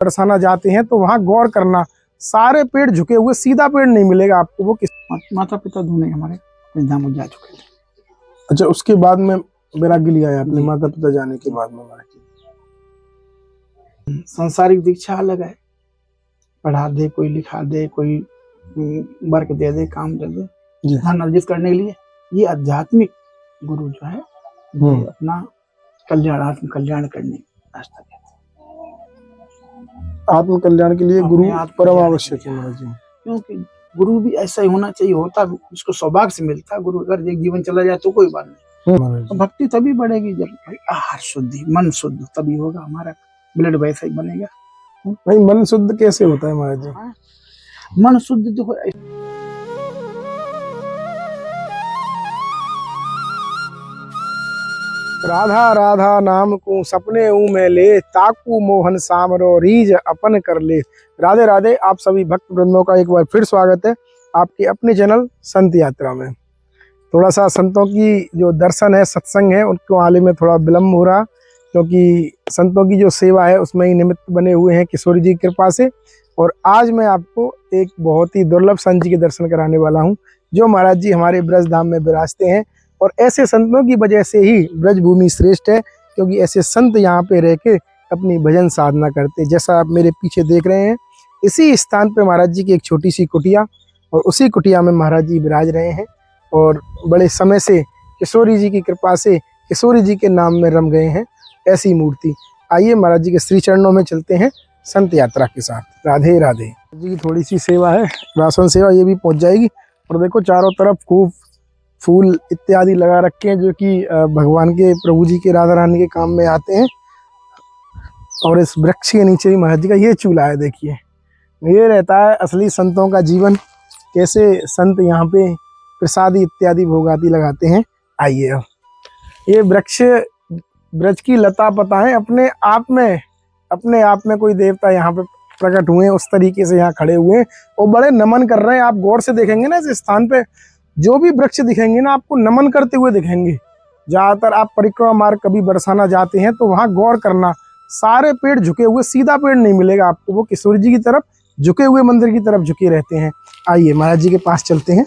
बरसाना जाते हैं तो वहाँ गौर करना, सारे पेड़ झुके हुए, सीधा पेड़ नहीं मिलेगा आपको। वो किस माता पिता दोनों हमारे धाम जा चुके थे। अच्छा, उसके बाद में बैरागी लिया है अपने माता पिता जाने के बाद में। संसारिक दीक्षा अलग है, पढ़ा दे कोई, लिखा दे कोई, वर्क दे दे, काम दे दे, धन अर्जित करने के लिए। ये आध्यात्मिक गुरु जो है ये अपना कल्याणात्म कल्याण करने रास्ता देते हैं। आत्म कल्याण के लिए गुरु परम आवश्यक है महाराज जी। क्योंकि गुरु भी ऐसा ही होना चाहिए, होता उसको सौभाग्य से मिलता। गुरु अगर एक जीवन चला जाए तो कोई बात नहीं, तो भक्ति तभी बढ़ेगी जब आहार शुद्धि, मन शुद्ध, तभी होगा हमारा ब्लड वैसा ही बनेगा। भाई मन शुद्ध कैसे होता है महाराज जी? मन शुद्ध देखो, राधा राधा नाम को सपने में ले, ताकू मोहन सामरो रीज अपन कर ले। राधे राधे। आप सभी भक्त वृंदों का एक बार फिर स्वागत है आपके अपने चैनल संत यात्रा में। थोड़ा सा संतों की जो दर्शन है, सत्संग है, उनको आने में थोड़ा विलम्ब हो रहा, क्योंकि संतों की जो सेवा है उसमें ही निमित्त बने हुए हैं किशोरी जी की कृपा से। और आज मैं आपको एक बहुत ही दुर्लभ संत जी के दर्शन कराने वाला हूं, जो महाराज जी हमारे ब्रज धाम में विराजते हैं। और ऐसे संतों की वजह से ही ब्रज भूमि श्रेष्ठ है, क्योंकि ऐसे संत यहाँ पे रह के अपनी भजन साधना करते। जैसा आप मेरे पीछे देख रहे हैं, इसी स्थान पे महाराज जी की एक छोटी सी कुटिया, और उसी कुटिया में महाराज जी विराज रहे हैं। और बड़े समय से किशोरी जी की कृपा से किशोरी जी के नाम में रम गए हैं ऐसी मूर्ति। आइए महाराज जी के श्री चरणों में चलते हैं संत यात्रा के साथ। राधे राधे जी की थोड़ी सी सेवा है, राशन सेवा, ये भी पहुंच जाएगी। और देखो चारों तरफ खूब फूल इत्यादि लगा रखे हैं, जो कि भगवान के, प्रभु जी के, राधा रानी के काम में आते हैं। और इस वृक्ष के नीचे ही महाराज जी का ये चूल्हा है। देखिए, ये रहता है असली संतों का जीवन, कैसे संत यहाँ पे प्रसादी इत्यादि भोगादि लगाते हैं। आइए, अब ये वृक्ष ब्रज की लता पता है, अपने आप में कोई देवता यहाँ पे प्रकट हुए हैं, उस तरीके से यहाँ खड़े हुए हैं और बड़े नमन कर रहे हैं। आप गौर से देखेंगे ना, इस स्थान पे जो भी वृक्ष दिखेंगे ना, आपको नमन करते हुए दिखेंगे। ज्यादातर आप परिक्रमा मार्ग कभी बरसाना जाते हैं तो वहां गौर करना, सारे पेड़ झुके हुए, सीधा पेड़ नहीं मिलेगा आपको। वो किशोरी जी की तरफ झुके हुए, मंदिर की तरफ झुके रहते हैं। आइए महाराज जी के पास चलते हैं।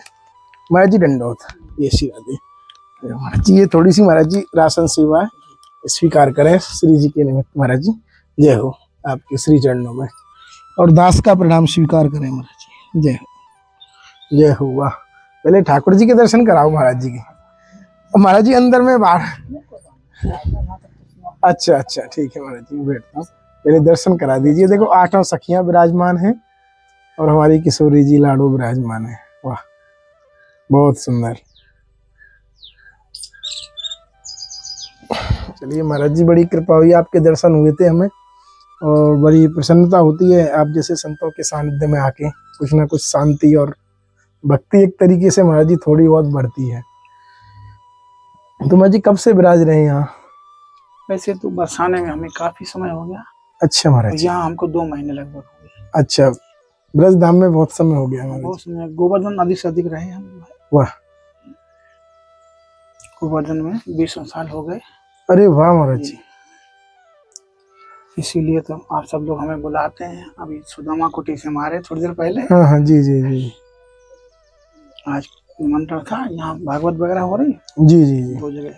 महाराज जी दंडोत। ये श्री राधे महाराज जी, ये थोड़ी सी महाराज जी राशन सेवा है, स्वीकार करें श्री जी के निमित्त। महाराज जी जय हो, आपके श्री चरणों में। और दास का प्रणाम स्वीकार करें महाराज जी। जय हो, जय हो। वाह, पहले ठाकुर जी के दर्शन कराओ महाराज जी के। महाराज जी अंदर में बाहर। अच्छा अच्छा, ठीक है महाराज जी, बैठता हूँ। पहले दर्शन करा दीजिए। देखो 8 सखियां विराजमान हैं और हमारी किशोरी जी लाडो विराजमान है। वाह, बहुत सुंदर। चलिए महाराज जी, बड़ी कृपा हुई, आपके दर्शन हुए थे हमें और बड़ी प्रसन्नता होती है आप जैसे संतों के सानिध्य में आके। कुछ ना कुछ शांति और भक्ति एक तरीके से महाराज जी थोड़ी बहुत बढ़ती है। तो महाराज जी कब से विराज रहे हैं यहाँ? वैसे तो बरसाने में हमें काफी समय हो गया। अच्छा महाराज जी, यहाँ हमको 2 महीने लगभग हो गए। अच्छा, ब्रज धाम में बहुत समय हो गया महाराज जी। गोवर्धन अधिक से अधिक रहे हम। वाह, गोवर्धन में 20 साल हो गए। अरे वाह महाराज जी। इसीलिए तो आप सब लोग हमें बुलाते हैं। अभी सुदामा कुटी से हमारे थोड़ी देर पहले। हाँ हाँ, जी जी जी। आज निमंत्रण था, यहाँ भागवत वगैरह हो रही है। जी जी जी। 2 जगह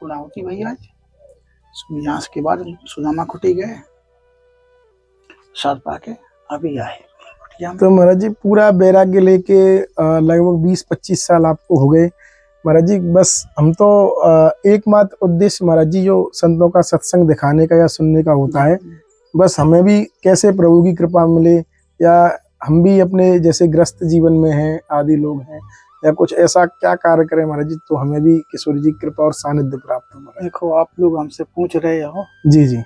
पूरा होती भैया। आज यहाँ के बाद सुदामा कुटी गए, साथ पाके अभी आए। तो महाराज जी पूरा वैराग्य लेके लगभग 20-25 साल आपको हो गए महाराज जी। बस हम तो एकमात्र उद्देश्य महाराज जी जो संतों का सत्संग दिखाने का या सुनने का होता है। बस हमें भी कैसे प्रभु की कृपा मिले, या हम भी अपने जैसे ग्रस्त जीवन में हैं, आदि लोग हैं, या कुछ ऐसा क्या कार्य करें महाराज जी तो हमें भी किशोरी जी की कृपा और सानिध्य प्राप्त हो। देखो, आप लोग हमसे पूछ रहे हो। जी जी,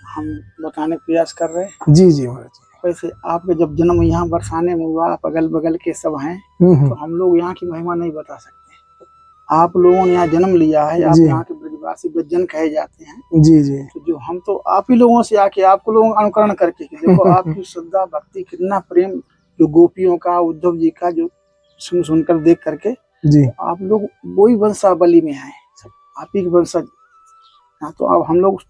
हम बताने का प्रयास कर रहे हैं। जी जी महाराज जी। वैसे आपके जब जन्म यहाँ बरसाने में हुआ, आप अगल बगल के सब हैं, तो हम लोग यहाँ की महिमा नहीं बता सकते। आप लोगों ने यहाँ जन्म लिया है, आप यहाँ के ब्रजवासी ब्रजजन कहे जाते हैं। जी जी। तो जो हम तो आप ही लोगों से आके आपको लोगों का अनुकरण करके, देखो आपकी श्रद्धा भक्ति, कितना प्रेम, जो गोपियों का, उद्धव जी का, जो सुनकर देख करके जी, आप लोग वही वंशावली में आए, सब आप ही के वंशज। तो अब हम लोग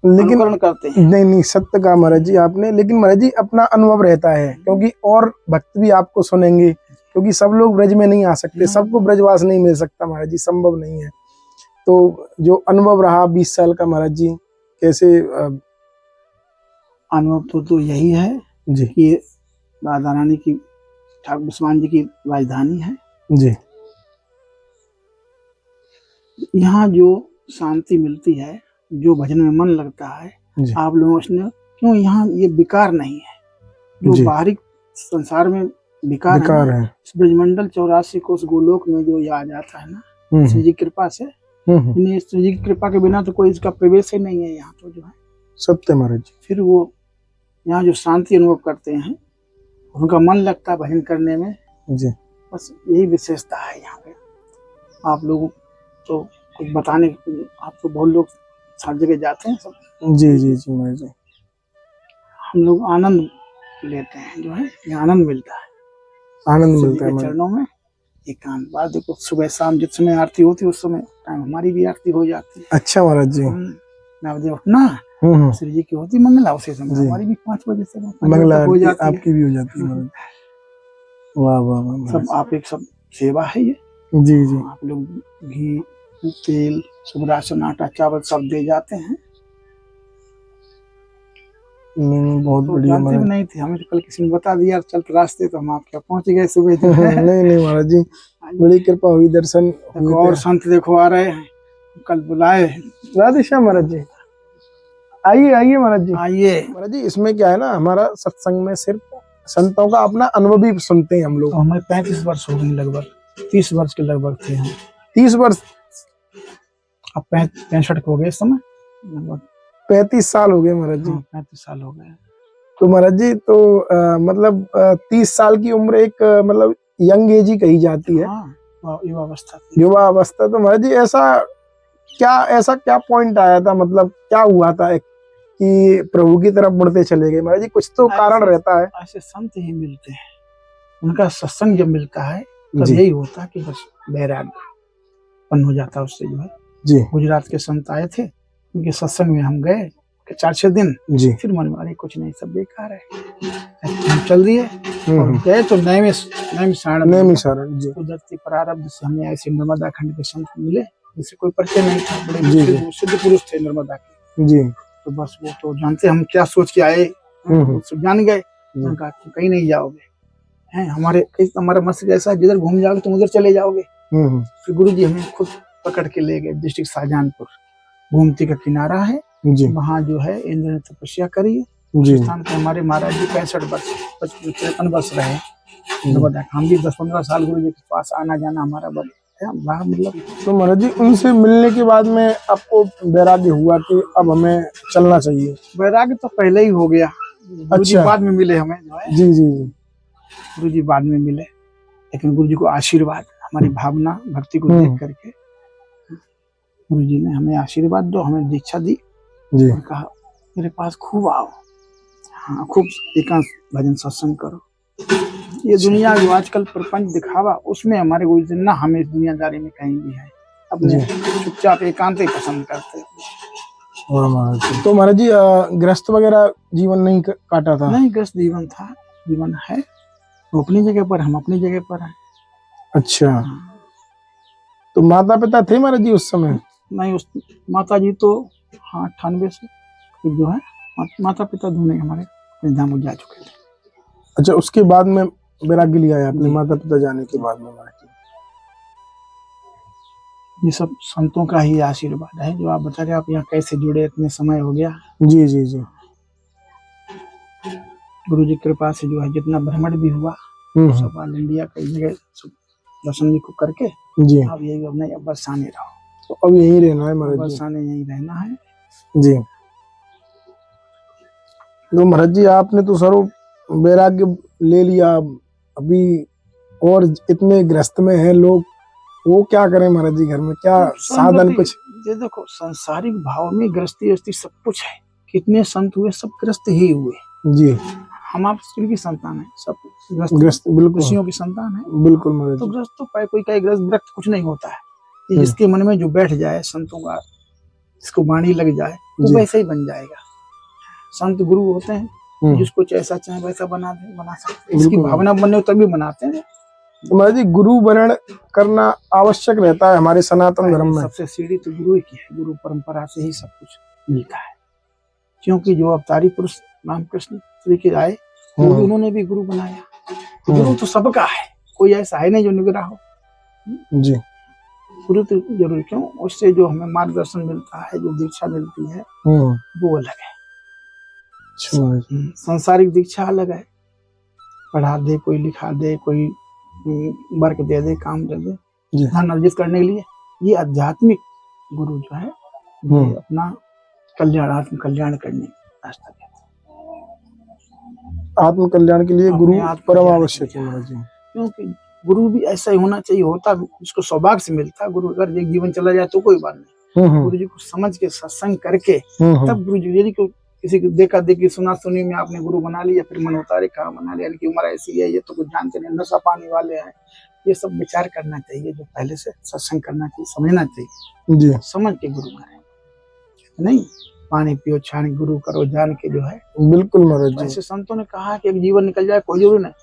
लेकिन अनुकरण करते हैं। नहीं नहीं, सत्य कहा महाराज जी आपने, लेकिन महाराज जी अपना अनुभव रहता है, क्योंकि और भक्त भी आपको सुनेंगे, क्योंकि सब लोग ब्रज में नहीं आ सकते, सबको ब्रजवास नहीं मिल सकता महाराज जी, संभव नहीं है। तो जो अनुभव रहा 20 साल का महाराज जी, कैसे अनुभव तो यही है जी कि राधा रानी की, ठाकुर विश्वान जी की राजधानी है जी, यहाँ जो शांति मिलती है, जो भजन में मन लगता है, जी आप लोगों ने क्यों, यहाँ ये विकार नहीं है जो जी। बाहरी संसार में विकार बेकार है। है। इस ब्रजमंडल 84 को उस गोलोक में जो ये आ जाता है ना, श्री जी की कृपा से, इन्हें श्री जी की कृपा के बिना तो कोई इसका प्रवेश ही नहीं है यहाँ तो जो है। सत्य महाराज जी। फिर वो यहाँ जो शांति अनुभव करते हैं, उनका मन लगता है भजन करने में जी। बस यही विशेषता है यहाँ पे। आप लोगों तो कुछ बताने, आप तो बहुत लोग हर जगह जाते हैं सब। जी जी जी महाराज जी। हम लोग आनंद लेते हैं जो है, ये आनंद मिलता है, आनंद शिव जी मिलता है के महाराज। चरणों में एकांत। बात देखो, सुबह शाम जिस समय आरती होती है उस समय टाइम हमारी भी आरती हो जाती है। अच्छा महाराज जी। 9 बजे उठना, श्री जी की होती मंगला, उसी समय जी। हमारी भी 5 बजे से मंगला हो आरती जाती है। आपकी भी हो जाती है महाराज। वाह वाह वाह महाराज। सब आप एक सब सेवा है ये। जी जी। आप लोग घी, तेल, सब राशन, आटा, चावल सब दे जाते हैं। बहुत तो बढ़िया जानते भी महाराज। नहीं थे, हमें तो कल किसी ने बता दिया चलते रास्ते, तो हम आपके पहुंच गए सुबह जो है। नहीं नहीं महाराज जी, बड़ी कृपा हुई, दर्शन हुए और थे। संत देखो आ रहे हैं, कल बुलाए। राधे श्याम महाराज जी, आइए आइए महाराज जी। आइए। महाराज जी इसमें क्या है ना, हमारा सत्संग में सिर्फ संतों का अपना अनुभव भी सुनते हैं हम लोग। तो हमें 35 वर्ष हो गए लगभग, 30 वर्ष के लगभग थे हम। 30 वर्ष, अब 65 हो गए इस समय, लगभग 35 साल हो गए महाराज जी। 35 साल हो गए। तो महाराज जी तो मतलब 30 साल की उम्र एक मतलब यंग एज ही कही जाती है, युवा अवस्था थी। युवा अवस्था। तो महाराज जी ऐसा क्या पॉइंट आया था, मतलब क्या हुआ था कि प्रभु की तरफ मुड़ते चले गए महाराज जी? कुछ तो कारण रहता है। ऐसे संत ही मिलते हैं, उनका सत्संग जब मिलता है तब जी। यही होता है कि बस वैराग्य उत्पन्न हो जाता है उससे जो है। जी गुजरात के संत आए थे, उनके सत्संग में हम गए 4-6 दिन, जी। फिर मन में अरे कुछ नहीं, सब बेकार है, हम चल दिए और गए तो नए मिसारण जी। कुदरती प्रारब्ध से हमें ऐसे नर्मदा खंड के संत मिले जिससे कोई परिचय नहीं था, बड़े सिद्ध पुरुष थे नर्मदा के जी। तो बस वो तो जानते हम क्या सोच के आए, सब जान गए। कहा कहीं नहीं जाओगे, हैं हमारा मस्जिद ऐसा है, जिधर घूम जाओगे तुम उधर चले जाओगे। फिर गुरु जी हमें खुद पकड़ के ले गए डिस्ट्रिक्ट शाहजहानपुर, गोमती का किनारा है वहाँ जो है इंद्र ने तपस्या करी है। स्थान पे हमारे महाराज जी 65 वर्ष 53 वर्ष रहे। हम भी 10-15 साल गुरु जी के पास आना जाना हमारा मतलब। तो महाराज जी उनसे मिलने के बाद में आपको वैराग्य हुआ कि अब हमें चलना चाहिए? वैराग्य तो पहले ही हो गया। गुरु जी बाद में मिले हमें जो है। जी जी जी। गुरु जी बाद में मिले, लेकिन गुरु जी को आशीर्वाद, हमारी भावना भक्ति को देख करके गुरु जी ने हमें आशीर्वाद दो, हमें दीक्षा दी जी। और कहा मेरे पास खूब आओ, हाँ खूब एकांत भजन सत्संग करो। ये दुनिया जो आजकल प्रपंच दिखावा, उसमें हमारे गुरु जी ना हमें दुनियादारी में कहीं भी है, अपने चुपचाप एकांत ही पसंद करते हैं। तो महाराज जी गृहस्थ वगैरह जीवन नहीं काटा था? नहीं, गृहस्थ जीवन था, जीवन है, वो अपनी जगह पर, हम अपनी जगह पर हैं। अच्छा, तो माता पिता थे महाराज जी उस समय? नहीं, उस माता जी तो हाँ 98 से जो है माता पिता दोनों हमारे धाम जा चुके थे। अच्छा, उसके बाद में वैराग्य लिया है अपने माता पिता जाने के बाद में महाराज जी? ये सब संतों का ही आशीर्वाद है। जो आप बता रहे आप यहाँ कैसे जुड़े, इतने समय हो गया। जी जी जी। गुरु जी कृपा से जो है जितना भ्रमण भी हुआ सब ऑल इंडिया कई जगह दर्शन भी करके जी। अब यही अब नहीं, अब बरसाने रहो, तो अब यहीं रहना है महाराज जी? बरसाने यहीं रहना है जी। तो महाराज जी आपने तो सर्व वैराग्य ले लिया, अभी और इतने ग्रस्त में हैं लोग, वो क्या करें महाराज जी? घर में क्या साधन कुछ? ये देखो सांसारिक भाव में गृहस्थी सब कुछ है। कितने संत हुए, सब ग्रस्त ही हुए जी। हम आप शिव की संतान है, सब ग्रस्त बिल्कुल ऋषियों की संतान है बिल्कुल महाराज। तो ग्रस्त तो कोई कहे ग्रस्त कुछ नहीं होता है, ये जिसके मन में जो बैठ जाए संतों का जिसको वाणी लग जाए वो जी। वैसे ही बन जाएगा। संत गुरु होते हैं जिसको जैसा चाहे वैसा बना सकते हैं। इसकी बिल्कुल। भावना बनने हो तभी बनाते हैं। तो महाराज जी गुरु वरण करना आवश्यक रहता है हमारे सनातन धर्म में। सबसे सीढ़ी तो गुरु की है, गुरु परंपरा से ही सब कुछ मिलता है। क्योंकि जो अवतारी पुरुष रामकृष्ण श्री के आए वो भी उन्होंने भी गुरु बनाया। तो गुरु तो सबका है, कोई ऐसा है नहीं जो निगरा हो। जी। गुरु तो जरूर, क्यों उससे जो हमें मार्गदर्शन मिलता है, जो दीक्षा मिलती है वो अलग है। संसारिक दीक्षा अलग है, पढ़ा दे कोई, लिखा दे कोई, वर्क दे दे, काम दे दे धन अर्जित करने के लिए। ये आध्यात्मिक गुरु जो है ये अपना कल्याण, आत्म कल्याण करने का रास्ता देता है। आत्म कल्याण के लिए गुरु परम आवश्यक है महाराज जी। क्योंकि गुरु भी ऐसा ही होना चाहिए, होता जिसको सौभाग्य से मिलता। गुरु अगर एक जीवन चला जाए तो कोई बात नहीं, गुरु जी को समझ के सत्संग करके तब गुरु जी, यदि को किसी को देखा देखी सुना सुनी में आपने गुरु बना लिया, फिर मन उतारे कहा बना लिया, इनकी उम्र ऐसी है, ये तो कुछ जानते नहीं, नशा पानी वाले हैं, ये सब विचार करना चाहिए। जो पहले से सत्संग करना चाहिए, समझना चाहिए जी, समझ के गुरु करें, नहीं पानी पियो छानी गुरु करो जान के, जो है बिल्कुल महाराज जी। ऐसे संतों ने कहा कि एक जीवन निकल जाए कोई जरूरी नहीं,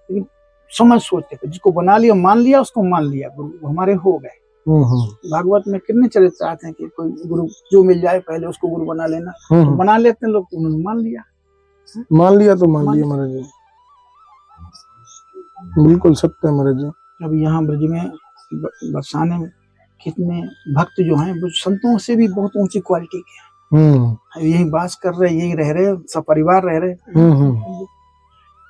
लेकिन समझ सोच के जिसको बना लिया मान लिया, उसको मान लिया, गुरु हमारे हो गए। भागवत में कितने चरित्र आते हैं कि कोई गुरु जो मिल जाए पहले उसको गुरु बना लेना, तो बना लेते हैं लोग, उन्होंने मान लिया तो मान लिया महाराज जी, बिल्कुल सत्य है महाराज जी। अब यहाँ ब्रज में बरसाने में कितने भक्त जो हैं वो संतों से भी बहुत ऊंची क्वालिटी के हैं, यही बास कर रहे, यही रह रहे, सब परिवार रह रहे।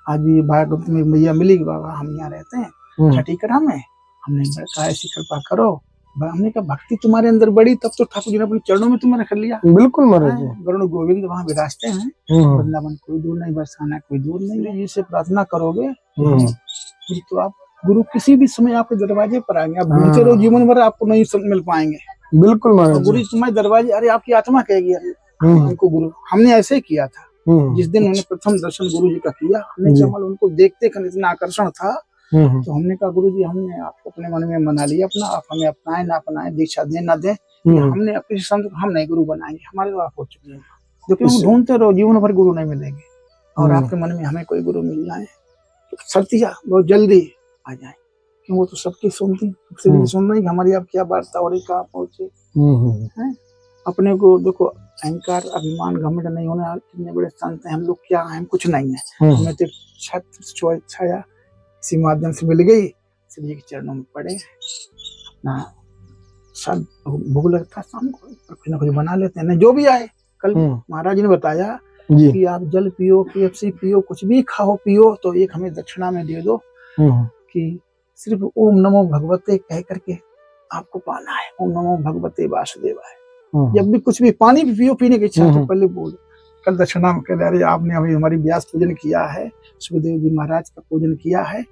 आज भी भागवत में मैया मिली, बाबा हम यहाँ रहते हैं छठी करा में, हमने कहा ऐसी कृपा करो, हमने कहा भक्ति तुम्हारे अंदर बड़ी, तब तो ठाकुर जी ने अपने चरणों में तुम्हें रख लिया। बिल्कुल महाराज जी। वरुण गोविंद वहाँ विराजते हैं, वृंदावन कोई दूर नहीं, बरसाना कोई दूर नहीं। जी से प्रार्थना करोगे तो आप गुरु किसी भी समय आपके दरवाजे पर आएंगे। आप ढूंढते रहो जीवन भर, आपको नहीं मिल पाएंगे। बिल्कुल महाराज, गुरु तुम्हारे दरवाजे, अरे आपकी आत्मा कहेगी उनको गुरु। हमने ऐसे ही किया था, जिस दिन उन्होंने प्रथम दर्शन गुरु जी का किया, हमने केवल उनको देखते इतना आकर्षण था, तो हमने कहा गुरु जी हमने आपको अपने मन में मना लिया अपना, आप हमें अपनाए ना अपनाए, दीक्षा दें ना दें, हमने अपने संत को हम नहीं गुरु बनाएंगे, हमारे तो आप हो चुके हैं। क्योंकि ढूंढते रहो जीवन भर गुरु नहीं मिलेंगे, और आपके मन में हमें कोई गुरु मिल जाए तो सत्या बहुत जल्दी आ जाए, क्यों वो तो सबकी सुनती सुन रही हमारी आप क्या वार्ता हो रही, कहाँ पहुंचे। अपने को देखो, अहंकार अभिमान घमंड नहीं होना। कितने बड़े संत हैं, हम लोग क्या हैं, कुछ नहीं है। हमें तो छत छाया इसी माध्यम से मिल गई, श्री के चरणों में पड़े अपना, सब भूख लगता शाम को कुछ ना कुछ बना लेते हैं, जो भी आए। कल महाराज जी ने बताया कि आप जल पियो, KFC पियो, कुछ भी खाओ पियो, तो एक हमें दक्षिणा में दे दो, कि सिर्फ ओम नमो भगवते कह करके आपको पाना है। ओम नमो भगवते वासुदेवाय। जब भी कुछ भी पानी भी पियो, पीने की इच्छा तो पहले बोल। कल दक्षिणा में कह रहे आपने अभी हमारी व्यास पूजन किया है, सुखदेव जी महाराज का पूजन किया है,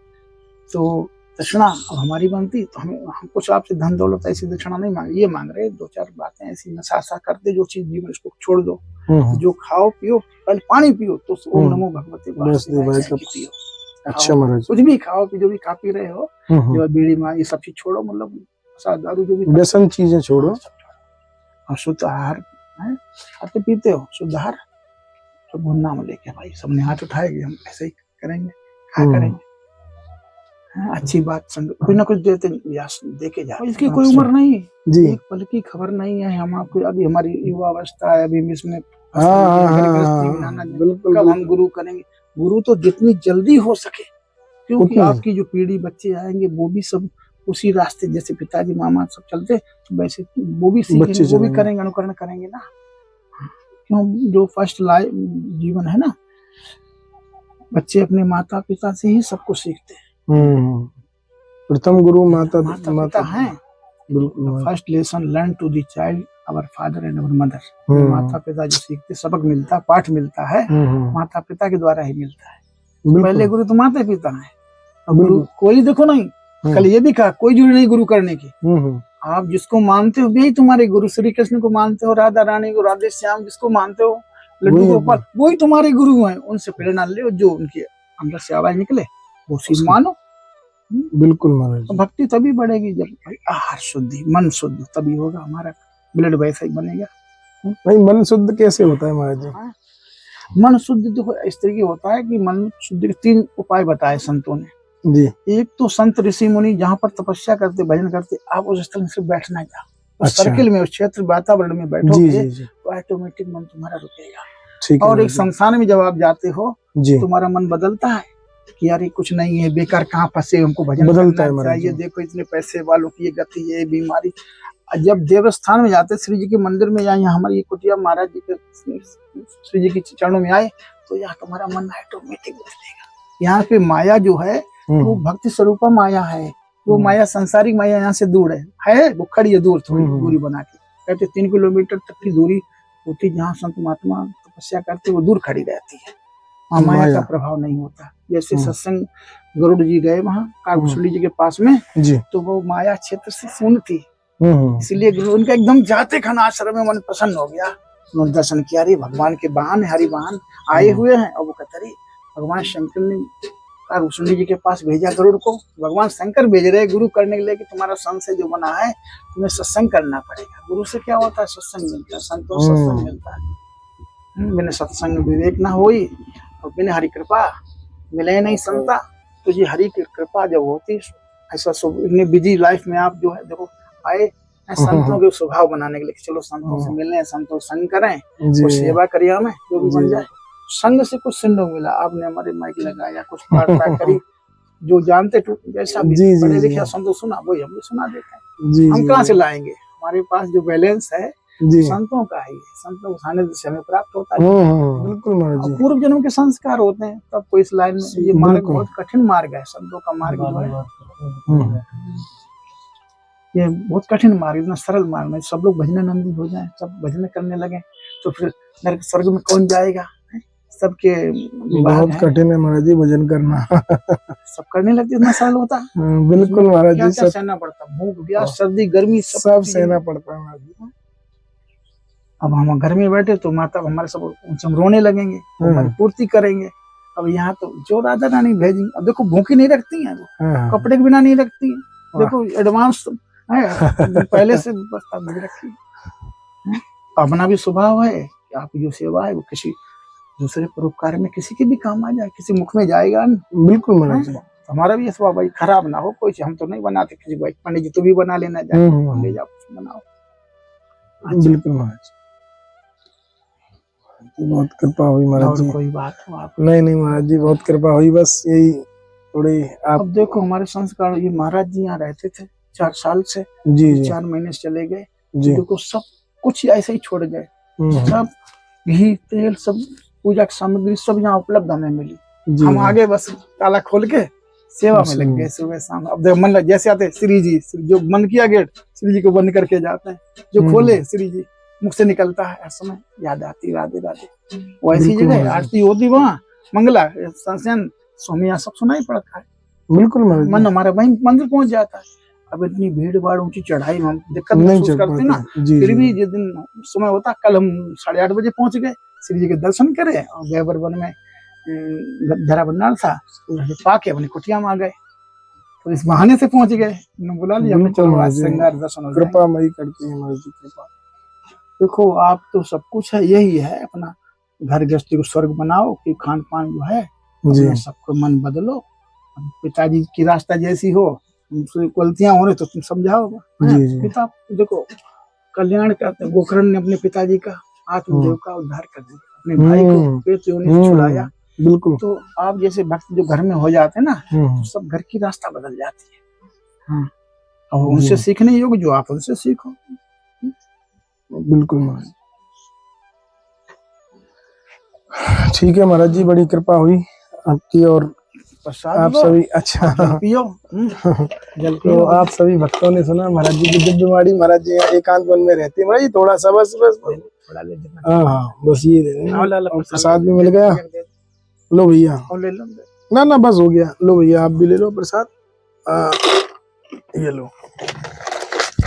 तो दक्षिणा अब हमारी बनती, तो हम कुछ आपसे धन दौलत ऐसी दक्षिणा नहीं मांग, ये मांग रहे 2-4 बातें ऐसी नशा करते, जो चीज जीवन इसको छोड़ दो, जो खाओ पियो, पहले पानी पियो तो ओम नमो भगवते वासुदेवाय पियो। अच्छा महाराज, कुछ भी खाओ, जो भी खा पी रहे हो, जो बीड़ी माँ ये सब चीज छोड़ो, मतलब दारू जो भी व्यसन चीजें छोड़ो, और शुद्ध आहार खाते पीते हो, शुद्ध आहार, तो गुरु नाम लेके भाई सबने हाथ उठाएंगे, हम ऐसे ही करेंगे, क्या करेंगे। अच्छी बात संग कुछ ना कुछ देते देके जाओ, इसकी कोई उम्र नहीं जी, एक पल की खबर नहीं है। हम आपको अभी हमारी युवा अवस्था है, अभी इसमें कब हम गुरु करेंगे। गुरु तो जितनी जल्दी हो सके, क्योंकि आपकी जो पीढ़ी बच्चे आएंगे वो भी सब उसी रास्ते, जैसे पिताजी मामा सब चलते, तो वैसे वो भी सीखेंगे, वो भी करेंगे, अनुकरण करेंगे ना। क्यों, जो फर्स्ट लाइफ जीवन है ना, बच्चे अपने माता पिता से ही सब कुछ सीखते हैं। प्रथम गुरु माता पिता हैं। First lesson learn to the child our father and our mother. माता पिता जो सीखते, सबक मिलता, पाठ मिलता है, माता पिता के द्वारा ही मिलता है। पहले गुरु तो माता पिता है, गुरु कोई देखो नहीं। कल ये भी कहा कोई जुड़ी नहीं गुरु करने की। आप जिसको मानते हो वही तुम्हारे गुरु। श्री कृष्ण को मानते हो, राधा रानी को, राधे श्याम जिसको मानते हो, लड्डू गोपाल, वही तुम्हारे गुरु हैं। उनसे प्रेरणा ले, जो उनके अंदर से आवाज निकले वो चीज मानो। बिल्कुल महाराज, भक्ति तभी बढ़ेगी जब आहार शुद्धि, मन शुद्ध, तभी होगा हमारा ब्लड वैसा ही बनेगा। भाई मन शुद्ध कैसे होता है महाराज जी? हाँ। मन शुद्ध देखो इस तरीके होता है कि मन शुद्ध के 3 उपाय बताए संतों ने जी। एक तो संत ऋषि मुनि जहाँ पर तपस्या करते भजन करते आप उस स्थल में सिर्फ बैठना जाओ, उस सर्किल में, उस क्षेत्र वातावरण में बैठोगे तो ऑटोमेटिक मन तुम्हारा रुकेगा। ठीक है। और एक संस्थान में जब आप जाते हो जी, तुम्हारा मन बदलता है कि यार ये कुछ नहीं है, बेकार कहाँ फंसे, हमको भजन बदलता करना है चाहिए, देखो इतने पैसे वालों की ये गति, ये बीमारी। जब देवस्थान में जाते श्री जी के मंदिर में, या यहाँ हमारी कुटिया महाराज जी के श्री जी के चरणों में आए तो यहाँ तुम्हारा मन ऑटोमेटिक बदलेगा। यहाँ पे माया जो है वो भक्ति स्वरूपा माया है, वो माया संसारिक माया यहाँ से दूर है वो खड़ी है दूर, थोड़ी दूरी बना के। कहते 3 किलोमीटर तक की दूरी होती, जहाँ संत महात्मा तपस्या करते वो दूर खड़ी रहती है, वहाँ माया का प्रभाव नहीं होता। जैसे सत्संग गरुड़ जी गए वहाँ काकुशली जी के पास में जी, तो वो माया क्षेत्र से शून्य थी, इसलिए उनका एकदम जाते खाना आश्रम में मन प्रसन्न हो गया। उन्होंने दर्शन किया, अरे भगवान के वाहन हरि वाहन आए हुए हैं। और वो कहते अरे भगवान शंकर ने काकुशली जी के पास भेजा गरुड़ को, भगवान शंकर भेज रहे गुरु करने के लिए कि तुम्हारा संत जो बना है तुम्हें सत्संग करना पड़ेगा। गुरु से क्या होता है? सत्संग मिलता है, संतों से सत्संग मिलता है। बिना सत्संग विवेक ना होई और बिना हरि कृपा मिले नहीं संता। तो ये हरि की कृपा जब होती, ऐसा इतनी बिजी लाइफ में आप जो है देखो आए संतों के स्वभाव बनाने के लिए, चलो संतों से मिलने, संतों संग करें, कुछ सेवा करिए, हमें जो भी बन जाए। संग से कुछ सिंधु मिला, आपने हमारे माइक लगाया, कुछ पाठ करी, जो जानते जैसा भी पढ़े लिखे संतों सुना वही हम भी सुना देते हैं। हम कहाँ से लाएंगे? हमारे पास जो बैलेंस है संतों का है, संतों को सानिध्य से हमें प्राप्त होता है। बिल्कुल महाराज जी, पूर्व जन्म के संस्कार होते हैं तब कोई इस लाइन में। ये मार्ग बहुत कठिन मार्ग है, संतों का मार्ग जो है ये बहुत कठिन मार्ग, इतना सरल मार्ग नहीं। सब लोग भजनानंदी हो जाएं, सब भजन करने लगे तो फिर नरक स्वर्ग में कौन जाएगा? सबके बहुत कठिन है महाराज जी भजन करना। सब करने लगते, इतना सरल होता। बिल्कुल महाराज जी, सब सहना पड़ता, भूख प्यास सर्दी गर्मी सब सहना पड़ता है महाराज जी। अब हम घर में बैठे तो माता हमारे सब हम रोने लगेंगे, हमारी पूर्ति करेंगे। अब यहाँ तो जो राधा रानी भेजेंगे, अब देखो भूखी नहीं रखती है, कपड़े के बिना नहीं रखती है, देखो एडवांस है पहले से व्यवस्था भेज रखी है। अपना भी स्वभाव है कि आप जो सेवा है वो किसी दूसरे परोपकार में किसी के भी काम आ जाए, किसी मुख में जाएगा। बिल्कुल महाराज जी, हमारा भी स्वभाव भाई खराब ना हो कोई, हम तो नहीं बनाते किसी भाई, पंडित जी तो भी बना लेना जाए, ले जाओ कुछ बनाओ। बिल्कुल महाराज, बहुत कृपा हुई महाराज जी। कोई बात हो आप? नहीं महाराज जी, बहुत कृपा हुई, बस यही थोड़ी आप। अब देखो हमारे संस्कार, ये महाराज जी यहाँ रहते थे 4 साल से, जी 4 महीने से चले गए, देखो सब कुछ ऐसे ही छोड़ गए। सब घी तेल सब पूजा की सामग्री सब यहाँ उपलब्ध हमें मिली। हम आगे बस ताला खोल के सेवा में लग गए सुबह शाम। अब देखो मन लग, जैसे आते श्री जी, जो बंद किया गेट श्री जी को बंद करके जाते हैं, जो खोले श्री जी मुख से निकलता है, हर समय याद आती राधे राधे। वैसी जगह आरती होती, वहाँ मंगला संसन स्वामी सब सुनाई पड़ता है। बिल्कुल मन हमारा वहीं मंदिर पहुंच जाता है। अब इतनी भीड़ भाड़ ऊंची चढ़ाई में हम दिक्कत महसूस करते ना, फिर भी जिस दिन समय होता, कल हम 8:30 बजे पहुंच गए, श्री जी के दर्शन करे और गैबर वन में धरा भंडार था पाके अपनी कुटिया में आ गए, तो इस बहाने से पहुंच गए, बुला लिया हमने, चलो श्रृंगार दर्शन, कृपा मई करती है महाराज जी कृपा। देखो आप तो सब कुछ है, यही है अपना घर गृहस्थी को स्वर्ग बनाओ कि खान पान जो है सबको मन बदलो। पिताजी की रास्ता जैसी हो, गलतियां हो रही तो तुम समझाओ। पिता देखो कल्याण करते, गोकर्ण ने अपने पिताजी का आत्मदेव का उद्धार कर दिया, अपने भाई को पेट योनि से छुड़ाया। बिल्कुल, तो आप जैसे भक्त जो घर में हो जाते हैं ना, तो सब घर की रास्ता बदल जाती है। हाँ, और उनसे सीखने योग्य जो आप उनसे सीखो। बिल्कुल महाराज, ठीक है महाराज जी, बड़ी कृपा हुई आपकी। और आप सभी अच्छा पियो जल पियो। तो आप सभी भक्तों ने सुना महाराज जी की दिव्य वाणी। महाराज जी एकांत वन में रहते हैं महाराज जी, थोड़ा सा बस हाँ बस ये प्रसाद भी मिल गया। लो भैया, ना बस हो गया, लो भैया आप भी ले लो प्रसाद, ये लो।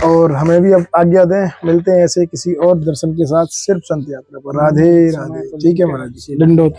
और हमें भी अब आज्ञा दें, मिलते हैं ऐसे किसी और दर्शन के साथ सिर्फ संत यात्रा पर। राधे राधे। ठीक है महाराज जी, दंडोत।